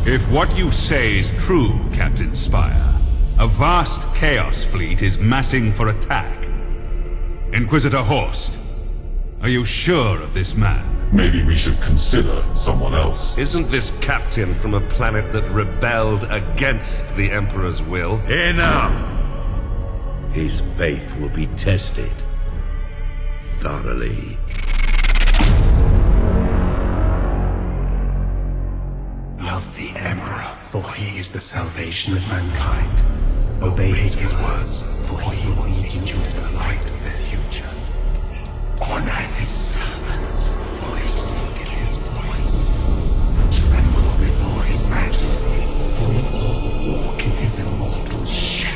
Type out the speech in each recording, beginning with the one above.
If what you say is true, Captain Spire, a vast Chaos fleet is massing for attack. Inquisitor Horst, are you sure of this man? Maybe we should consider someone else. Isn't this captain from a planet that rebelled against the Emperor's will? Enough! His faith will be tested thoroughly. Love the Emperor, for he is the salvation of mankind. Obey his words, for he will lead you into the light of the future. Honor his servants, for they speak in his voice. Tremble before his majesty, for we all walk in his immortal shadow.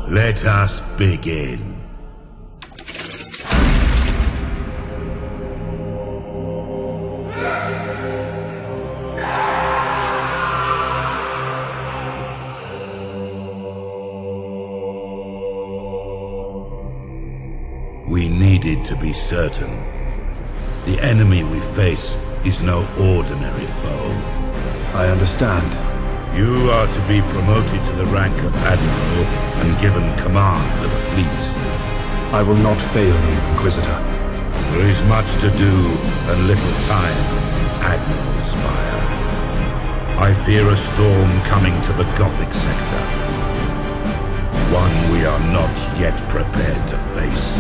Let us begin. We needed to be certain. The enemy we face is no ordinary foe. I understand. You are to be promoted to the rank of Admiral and given command of a fleet. I will not fail you, Inquisitor. There is much to do and little time, Admiral Spire. I fear a storm coming to the Gothic sector. One we are not yet prepared to face.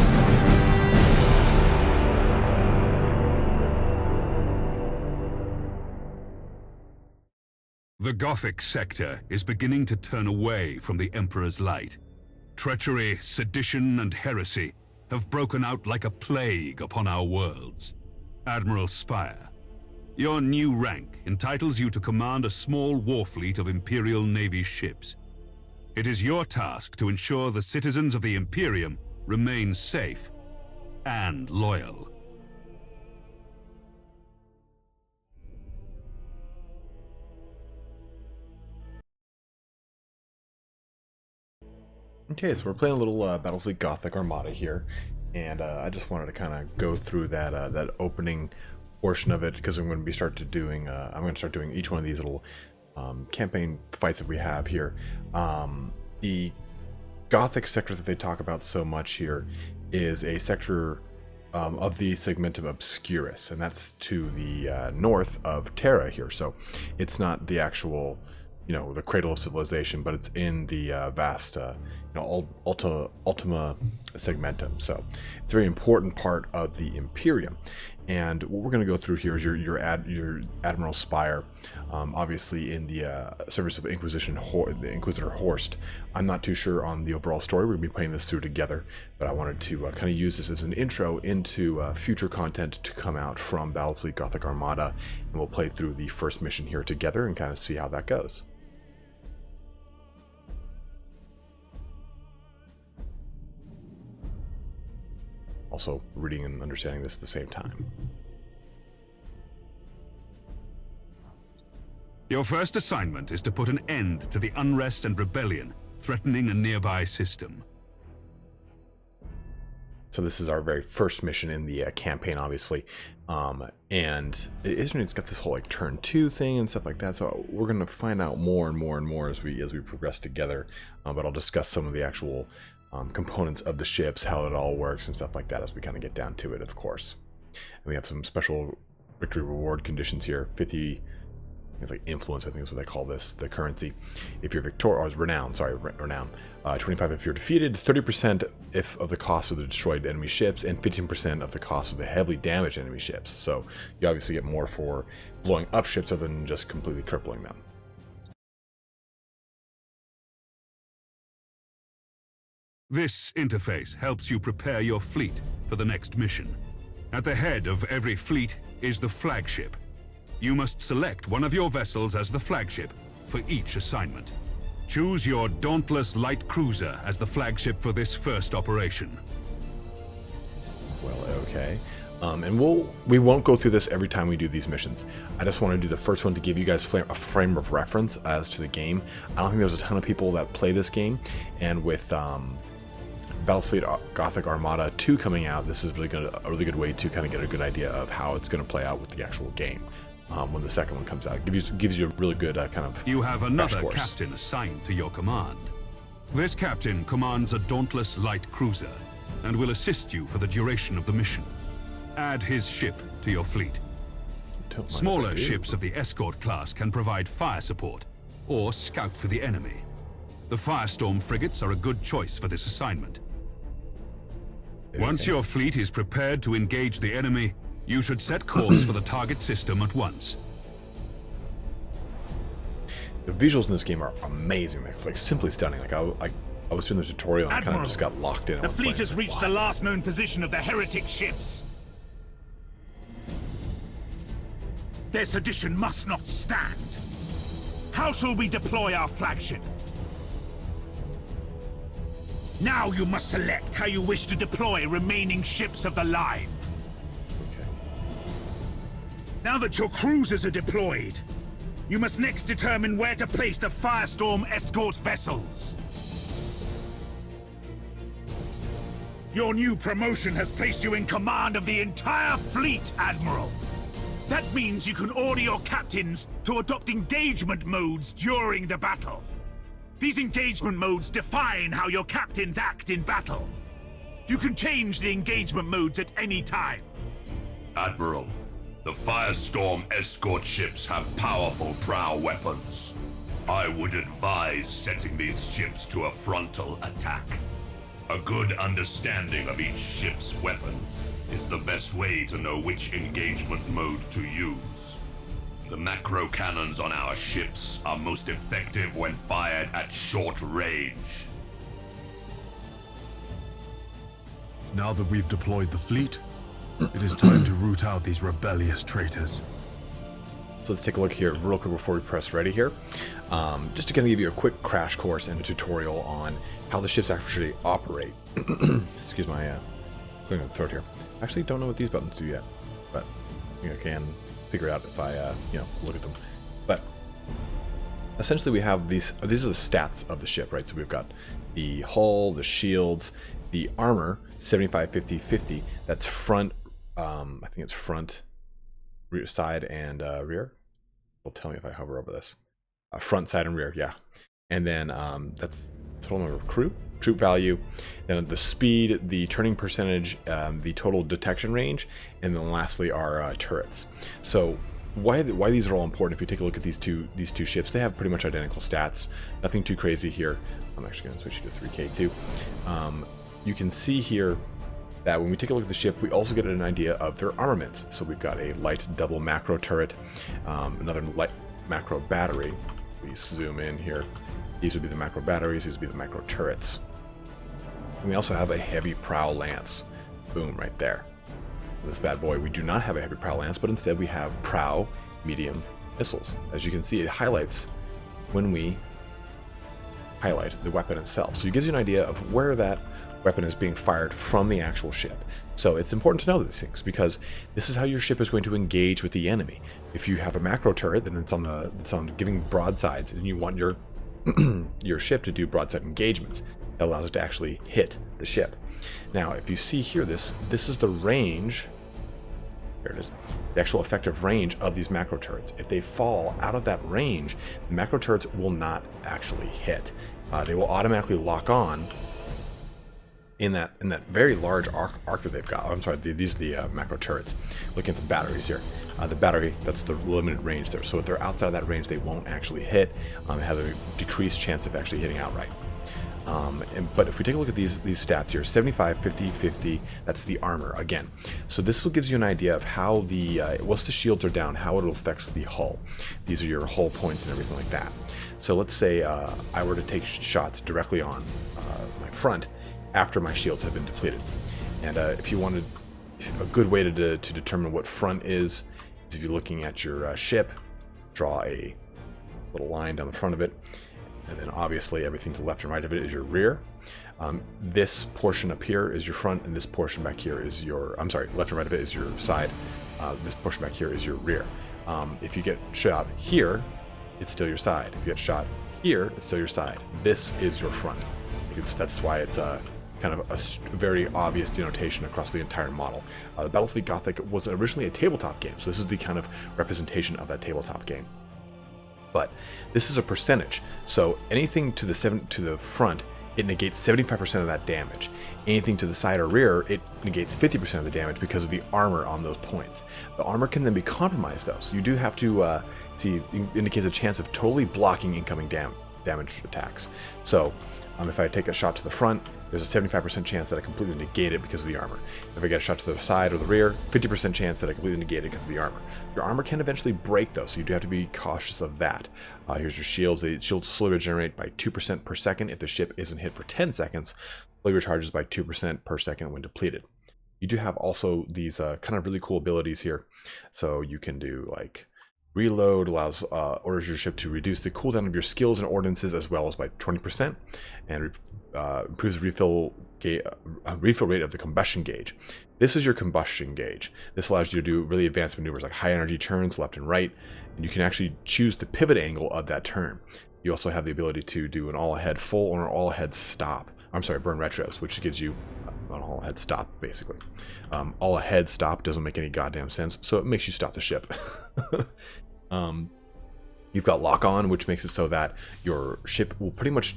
The Gothic sector is beginning to turn away from the Emperor's light. Treachery, sedition, and heresy have broken out like a plague upon our worlds. Admiral Spire, your new rank entitles you to command a small war fleet of Imperial Navy ships. It is your task to ensure the citizens of the Imperium remain safe and loyal. Okay, so we're playing a little Battlefleet Gothic Armada here, and I just wanted to kind of go through that that opening portion of it because I'm going to start doing each one of these little campaign fights that we have here. The Gothic sector that they talk about so much here is a sector of the Segmentum Obscurus, and that's to the north of Terra here. So it's not the actual, the cradle of civilization, but it's in the vast, Ultima Segmentum. So it's a very important part of the Imperium. And what we're going to go through here is your Admiral Spire, obviously in the service of the Inquisitor Horst. I'm not too sure on the overall story. We're going to be playing this through together, but I wanted to kind of use this as an intro into future content to come out from Battlefleet Gothic Armada, and we'll play through the first mission here together and kind of see how that goes. Also reading and understanding this at the same time. Your first assignment is to put an end to the unrest and rebellion threatening a nearby system. So this is our very first mission in the campaign, obviously, and it's got this whole like turn 2 thing and stuff like that. So we're going to find out more and more as we progress together. But I'll discuss some of the actual components of the ships, how it all works and stuff like that as we kind of get down to it, of course. And we have some special victory reward conditions here. 50, it's like influence, I think is what they call this, the currency. If you're victorious, renown, 25 if you're defeated, 30% if of the cost of the destroyed enemy ships, and 15% of the cost of the heavily damaged enemy ships. So you obviously get more for blowing up ships other than just completely crippling them. This interface helps you prepare your fleet for the next mission. At the head of every fleet is the flagship. You must select one of your vessels as the flagship for each assignment. Choose your Dauntless Light Cruiser as the flagship for this first operation. Well, okay. And we won't go through this every time we do these missions. I just want to do the first one to give you guys a frame of reference as to the game. I don't think there's a ton of people that play this game, and with Battlefleet Gothic Armada 2 coming out, this is really a really good way to kind of get a good idea of how it's going to play out with the actual game when the second one comes out. It gives you a really good kind of You have another course. captain assigned to your command. This captain commands a dauntless light cruiser and will assist you for the duration of the mission. Add his ship to your fleet. Smaller ships of the escort class can provide fire support or scout for the enemy. The Firestorm frigates are a good choice for this assignment. Once your fleet is prepared to engage the enemy, you should set course for the target system at once. The visuals in this game are amazing. It's like simply stunning. Like I was doing the tutorial and I kind of just got locked in. The fleet has reached the last known position of the heretic ships. Their sedition must not stand. How shall we deploy our flagship? Now you must select how you wish to deploy remaining ships of the line. Okay. Now that your cruisers are deployed, you must next determine where to place the Firestorm escort vessels. Your new promotion has placed you in command of the entire fleet, Admiral. That means you can order your captains to adopt engagement modes during the battle. These engagement modes define how your captains act in battle. You can change the engagement modes at any time. Admiral, the Firestorm escort ships have powerful prow weapons. I would advise setting these ships to a frontal attack. A good understanding of each ship's weapons is the best way to know which engagement mode to use. The macro cannons on our ships are most effective when fired at short range. Now that we've deployed the fleet, it is time to root out these rebellious traitors. So let's take a look here real quick before we press ready here. Just to kind of give you a quick crash course and a tutorial on how the ships actually operate. Excuse my clearing of the throat here. I actually don't know what these buttons do yet, but I can figure it out if I look at them. But essentially we have these are the stats of the ship, right? So we've got the hull, the shields, the armor, 75, 50, 50. That's front, I think it's front, rear, side, and rear. Will tell me if I hover over this. Front, side, and rear, yeah. And then that's total number of troop value, then the speed, the turning percentage, the total detection range, and then lastly our turrets. So why these are all important? If you take a look at these two ships, they have pretty much identical stats. Nothing too crazy here. I'm actually going to switch you to 3K too. You can see here that when we take a look at the ship, we also get an idea of their armaments. So we've got a light double macro turret, another light macro battery. We zoom in here. These would be the macro batteries, these would be the macro turrets. And we also have a heavy prow lance. Boom, right there. This bad boy, we do not have a heavy prow lance, but instead we have prow medium missiles. As you can see, it highlights when we highlight the weapon itself. So it gives you an idea of where that weapon is being fired from the actual ship. So it's important to know these things because this is how your ship is going to engage with the enemy. If you have a macro turret, then it's on giving broadsides, and you want your your ship to do broadside engagements. It allows it to actually hit the ship. Now, if you see here, this is the range. Here it is. The actual effective range of these macro turrets. If they fall out of that range, the macro turrets will not actually hit. They will automatically lock on in that very large arc that they've got. Oh, I'm sorry, these are the macro turrets. Looking at the batteries here. The battery, that's the limited range there. So if they're outside of that range, they won't actually hit. It has a decreased chance of actually hitting outright. But if we take a look at these stats here, 75, 50, 50, that's the armor again. So this gives you an idea of how once the shields are down, how it affects the hull. These are your hull points and everything like that. So let's say I were to take shots directly on my front after my shields have been depleted. And if you wanted a good way to determine what front is if you're looking at your ship, draw a little line down the front of it, and then obviously everything to the left and right of it is your rear. This portion up here is your front, and this portion back here is your, I'm sorry, left and right of it is your side. This portion back here is your rear. If you get shot here, it's still your side. If you get shot here, it's still your side. This is your front. That's why it's kind of a very obvious denotation across the entire model. The Battlefleet Gothic was originally a tabletop game, so this is the kind of representation of that tabletop game. But this is a percentage, so anything to the front, it negates 75% of that damage. Anything to the side or rear, it negates 50% of the damage because of the armor on those points. The armor can then be compromised though, so you do have to see, it indicates a chance of totally blocking incoming damage attacks. So if I take a shot to the front, there's a 75% chance that I completely negate it because of the armor. If I get a shot to the side or the rear, 50% chance that I completely negate it because of the armor. Your armor can eventually break though, so you do have to be cautious of that. Here's your shields. The shields slowly regenerate by 2% per second if the ship isn't hit for 10 seconds. Slowly recharges by 2% per second when depleted. You do have also these kind of really cool abilities here. So you can do like reload, allows orders your ship to reduce the cooldown of your skills and ordnances as well as by 20%, and improves the refill rate of the combustion gauge. This is your combustion gauge. This allows you to do really advanced maneuvers like high energy turns left and right, and you can actually choose the pivot angle of that turn. You also have the ability to do an all-ahead full or an all-ahead stop. I'm sorry, burn retros, which gives you an all-ahead stop, basically. All-ahead stop doesn't make any goddamn sense, so it makes you stop the ship. You've got lock-on, which makes it so that your ship will pretty much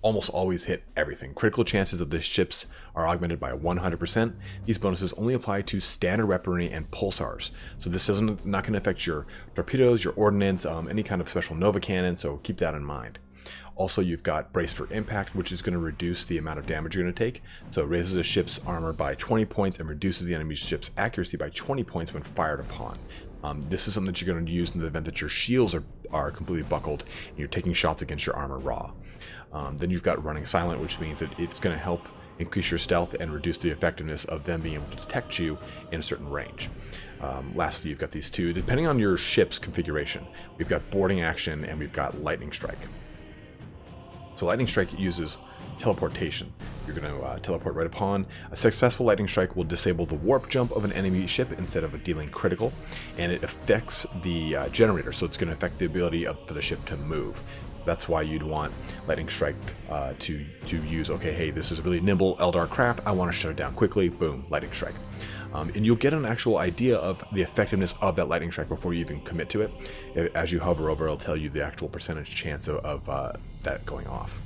almost always hit everything. Critical chances of the ships are augmented by 100%. These bonuses only apply to standard weaponry and pulsars. So this not going to affect your torpedoes, your ordnance, any kind of special Nova cannon, so keep that in mind. Also, you've got Brace for Impact, which is going to reduce the amount of damage you're going to take. So it raises a ship's armor by 20 points and reduces the enemy's ship's accuracy by 20 points when fired upon. This is something that you're going to use in the event that your shields are completely buckled and you're taking shots against your armor raw. Then you've got Running Silent, which means that it's going to help increase your stealth and reduce the effectiveness of them being able to detect you in a certain range. Lastly, you've got these two, depending on your ship's configuration. We've got Boarding Action and we've got Lightning Strike. So Lightning Strike uses teleportation. You're going to teleport right upon. A successful Lightning Strike will disable the warp jump of an enemy ship instead of dealing critical, and it affects the generator, so it's going to affect the ability for the ship to move. That's why you'd want Lightning Strike to use, okay, hey, this is a really nimble Eldar craft, I want to shut it down quickly, boom, Lightning Strike. And you'll get an actual idea of the effectiveness of that Lightning Strike before you even commit to it. As you hover over, it'll tell you the actual percentage chance of that going off.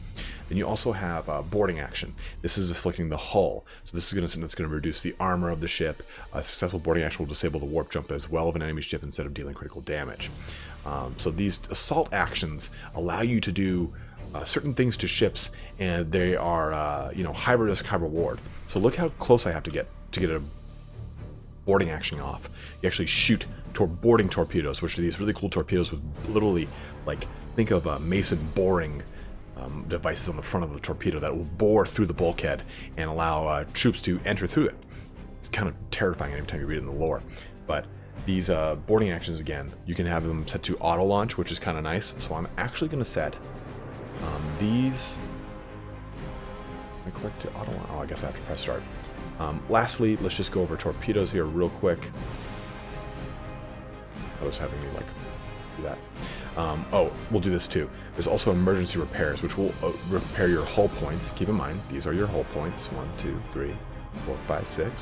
Then you also have Boarding Action. This is afflicting the hull. So this is going to reduce the armor of the ship. A successful Boarding Action will disable the warp jump as well of an enemy ship instead of dealing critical damage. So these assault actions allow you to do certain things to ships, and they are high risk, high reward. So look how close I have to get a boarding action off. You actually shoot boarding torpedoes, which are these really cool torpedoes with literally, like, think of Mason boring devices on the front of the torpedo that will bore through the bulkhead and allow troops to enter through it. It's kind of terrifying every time you read it in the lore. But these boarding actions, again, you can have them set to auto launch, which is kind of nice. So I'm actually going to set these. I click to auto launch. Oh, I guess I have to press start. Lastly, let's just go over torpedoes here real quick. I was having me like do that. Oh, we'll do this too. There's also emergency repairs, which will repair your hull points. Keep in mind, these are your hull points. 1, 2, 3, 4, 5, 6.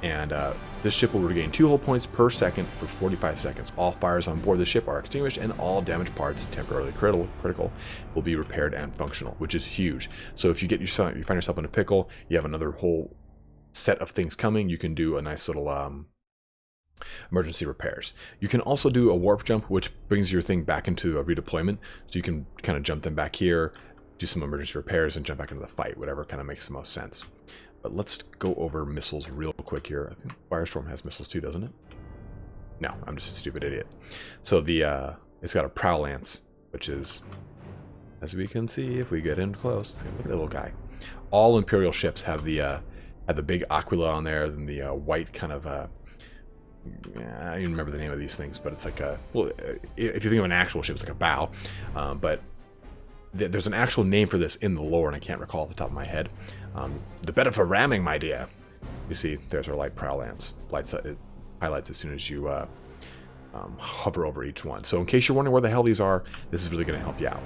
And this ship will regain 2 hull points per second for 45 seconds. All fires on board the ship are extinguished, and all damaged parts, temporarily critical, will be repaired and functional, which is huge. So if you find yourself in a pickle, you have another whole set of things coming, you can do a nice little emergency repairs. You can also do a warp jump, which brings your thing back into a redeployment, so you can kind of jump them back here, do some emergency repairs, and jump back into the fight, whatever kind of makes the most sense. But let's go over missiles real quick here. I think Firestorm has missiles too, doesn't it? No, I'm just a stupid idiot. So the it's got a Prow Lance, which is, as we can see if we get in close, look at that little guy. All Imperial ships have the big Aquila on there, and the white kind of I don't even remember the name of these things, but it's like a, well, if you think of an actual ship, it's like a bow, but there's an actual name for this in the lore, and I can't recall off the top of my head. The better for ramming, my dear. You see, there's our light Prow Lance. It highlights as soon as you hover over each one. So in case you're wondering where the hell these are, this is really going to help you out.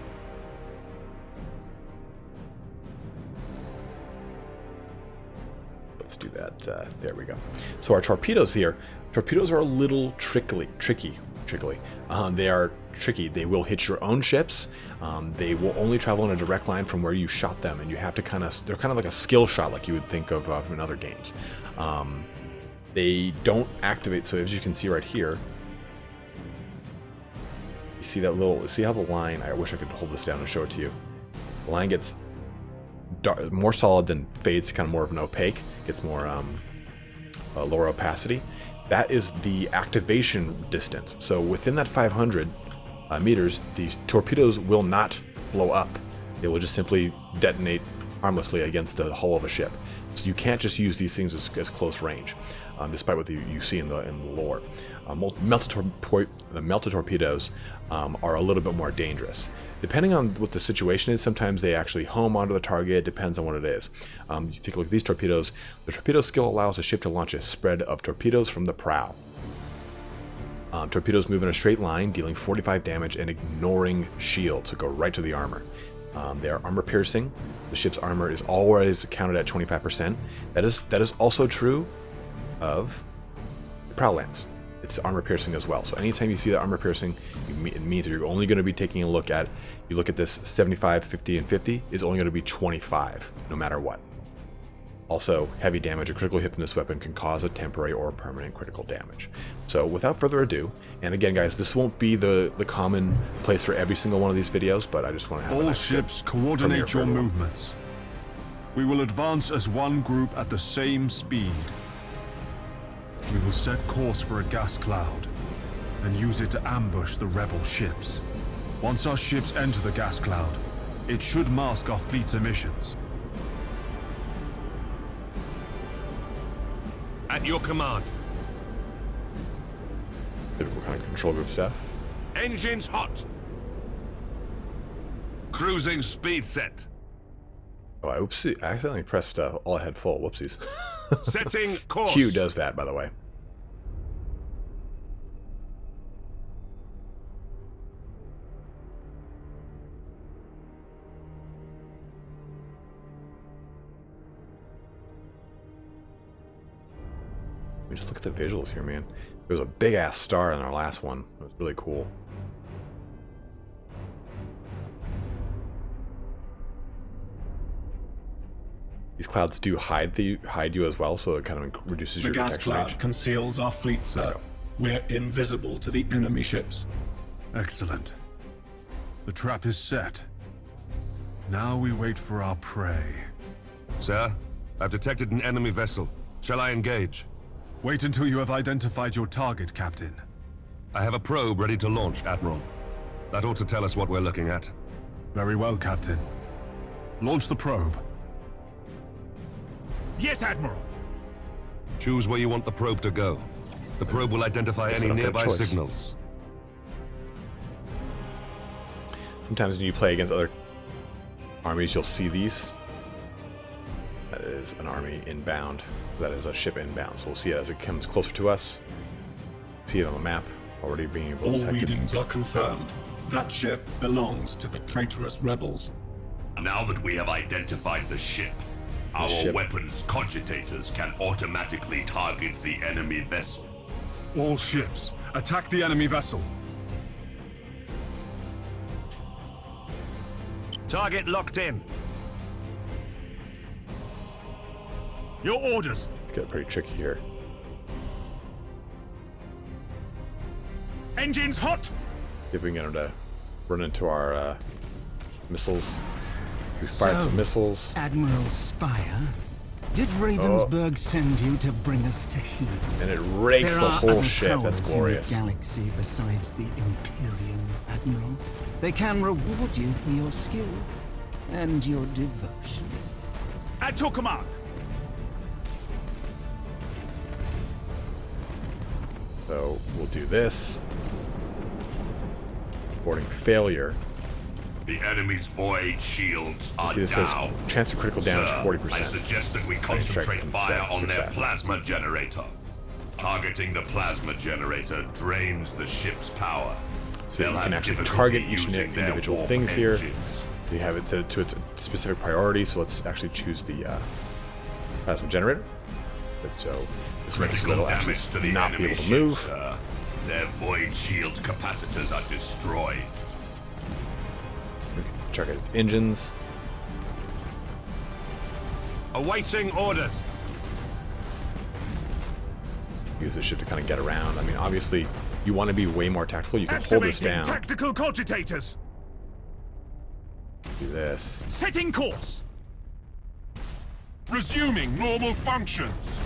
let's do that. There we go. So our torpedoes here. Torpedoes are a little tricky. They are tricky. They will hit your own ships. They will only travel in a direct line from where you shot them, and you have to they're kind of like a skill shot, like you would think of in other games. They don't activate, so as you can see right here, you see that see how the line, I wish I could hold this down and show it to you. The line gets more solid, then fades to kind of more of an opaque, gets more lower opacity. That is the activation distance. So within that 500 meters, these torpedoes will not blow up. They will just simply detonate harmlessly against the hull of a ship. So you can't just use these things as close range, despite what you see in the lore. The melted torpedoes are a little bit more dangerous. Depending on what the situation is, sometimes they actually home onto the target. Depends on what it is. You take a look at these torpedoes. The torpedo skill allows a ship to launch a spread of torpedoes from the prow. Torpedoes move in a straight line, dealing 45 damage and ignoring shields, so go right to the armor. They are armor piercing. The ship's armor is always counted at 25%. That is also true of the prow lance. It's armor piercing as well. So anytime you see the armor piercing, it means that you're only going to be taking a look at, you look at this 75, 50, and 50, is only going to be 25, no matter what. Also, heavy damage or critical hit from this weapon can cause a temporary or permanent critical damage. So without further ado, and again guys, this won't be the common place for every single one of these videos, but I just want to have all ships coordinate your movements. We will advance as one group at the same speed. We will set course for a gas cloud and use it to ambush the rebel ships. Once our ships enter the gas cloud, it should mask our fleet's emissions. At your command. Typical kind of control group stuff. Engines hot. Cruising speed set. Oh, I accidentally pressed all ahead full. Whoopsies. Setting course. Q does that, by the way. Let me just look at the visuals here, man. There was a big ass star in our last one. It was really cool. These clouds do hide you as well, so it kind of reduces your detection range. The gas cloud conceals our fleet, sir. We're invisible to the enemy ships. Excellent. The trap is set. Now we wait for our prey. Sir, I've detected an enemy vessel. Shall I engage? Wait until you have identified your target, Captain. I have a probe ready to launch, Admiral. That ought to tell us what we're looking at. Very well, Captain. Launch the probe. Yes, Admiral. Choose where you want the probe to go. The probe will identify any nearby signals. Sometimes when you play against other armies, you'll see these. That is an army inbound. That is a ship inbound. So we'll see it as it comes closer to us. See it on the map already being able to detect it. All readings are confirmed. That ship belongs to the traitorous rebels. Now that we have identified the ship, our weapons cogitators can automatically target the enemy vessel. All ships, attack the enemy vessel. Target locked in. Your orders. It's getting pretty tricky here. Engines hot. See if we can get them to run into our missiles. We fired some missiles. Admiral Spire, did Ravensburg send you to bring us to heel? And it rakes the whole ship. That's glorious. In the galaxy besides the Imperium, Admiral. They can reward you for your skill and your devotion. At your command. So we'll do this. Reporting failure. The enemy's void shields are See, this down. says chance of critical damage 40%. I suggest that we concentrate fire on their plasma generator. Targeting the plasma generator drains the ship's power. So you can actually target each individual things here. You have it set to its specific priority, so let's actually choose the plasma generator. But so this makes it Critical will actually damage to the not be enemy able to move. ships, sir. Their void shield capacitors are destroyed. Check out its engines. Awaiting orders. Use this ship to kind of get around. I mean, obviously, you want to be way more tactical. You can hold this Activating down. tactical cogitators. Do this. Setting course. Resuming normal functions.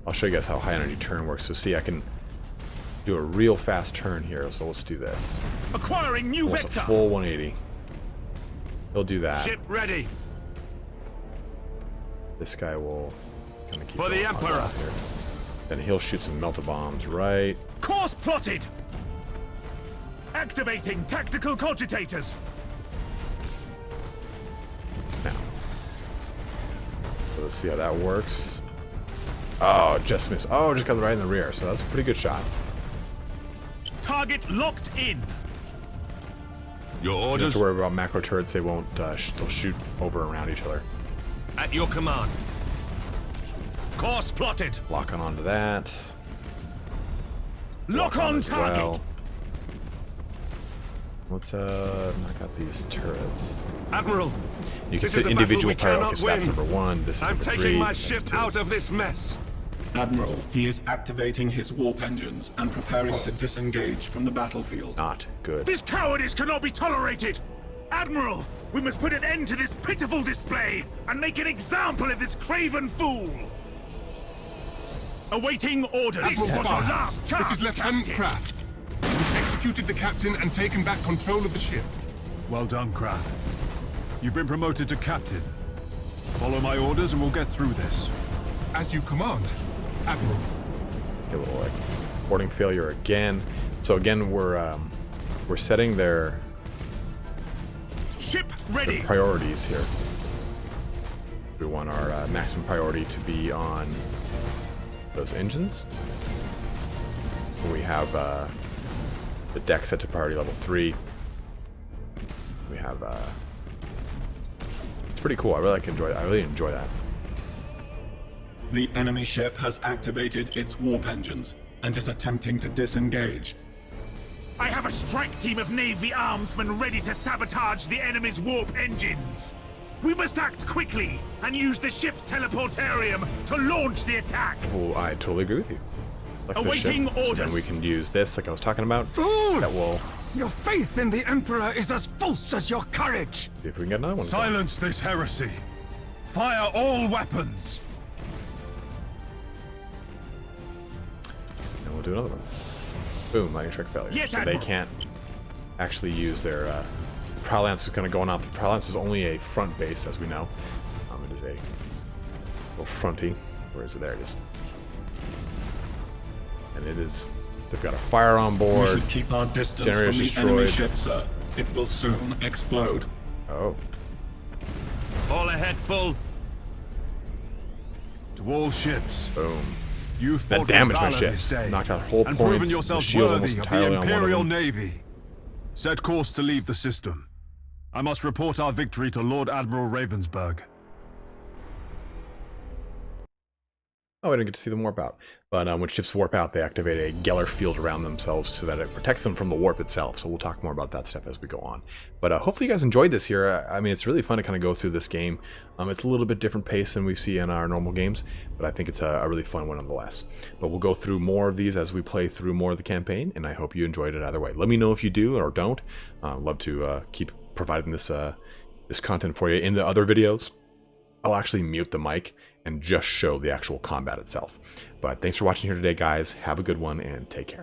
I'll show you guys how high energy turn works. So see, I can do a real fast turn here. So let's do this. Acquiring new Almost a vector. full 180. He'll do that. Ship ready. This guy will kind of keep For the going on Emperor. that here. Then he'll shoot some melta bombs right. Course plotted. Activating tactical cogitators. Now. So let's see how that works. Oh, just missed. Oh, just got right in the rear. So that's a pretty good shot. Target locked in. Your You don't have orders to worry about macro turrets. They won't. They'll shoot over and around each other. at your command. Course plotted. Lock onto that. Lock on as target. well. Let's knock out these turrets. Admiral, You can this set is a individual battle we priority. cannot That's win. number 1. This is I'm number 3. taking my that's ship 2. out of this mess. Admiral, he is activating his warp engines and preparing to disengage from the battlefield. Not good. This cowardice cannot be tolerated. Admiral, we must put an end to this pitiful display and make an example of this craven fool. Awaiting orders. Admiral This was your Spire, last chance, this is Lieutenant Captain. Kraft. We've executed the captain and taken back control of the ship. Well done, Kraft. You've been promoted to captain. Follow my orders and we'll get through this. As you command, Admiral. A little like boarding failure again. So again, we're setting their Ship ready. priorities here. We want our maximum priority to be on those engines. We have the deck set to priority level 3. We have it's pretty cool. I really enjoy that. The enemy ship has activated its warp engines and is attempting to disengage. I have a strike team of Navy armsmen ready to sabotage the enemy's warp engines. We must act quickly and use the ship's teleportarium to launch the attack. Oh, I totally agree with you. Like this Awaiting ship. So orders. then we can use this, like I was talking about. Fool! That will Your faith in the Emperor is as false as your courage. see if we can get another one. Silence this heresy. Fire all weapons. And we'll do another one. Boom, lightning strike failure. Yes, so they Admiral. can't actually use their Prow Lance is kind of going off. The Prow Lance is only a front base, as we know. It is a little fronty. Where is it? There it is. And it is. They've got a fire on We board. should keep our distance from Generators the enemy destroyed. ship, sir. It will soon explode. Oh, All ahead full. To all ships, boom. you That fought with damaged my valor ships. this day, Knocked out whole and points. proven The yourselves shield worthy almost of the entirely on one of Imperial them. Navy. Set course to leave the system. I must report our victory to Lord Admiral Ravensburg. Oh, I didn't get to see them warp out. But when ships warp out, they activate a Geller field around themselves so that it protects them from the warp itself. So we'll talk more about that stuff as we go on. But hopefully you guys enjoyed this here. I mean, it's really fun to kind of go through this game. It's a little bit different pace than we see in our normal games, but I think it's a really fun one nonetheless. But we'll go through more of these as we play through more of the campaign, and I hope you enjoyed it either way. Let me know if you do or don't. Love to keep providing this this content for you in the other videos. I'll actually mute the mic and just show the actual combat itself. But thanks for watching here today, guys. Have a good one and take care.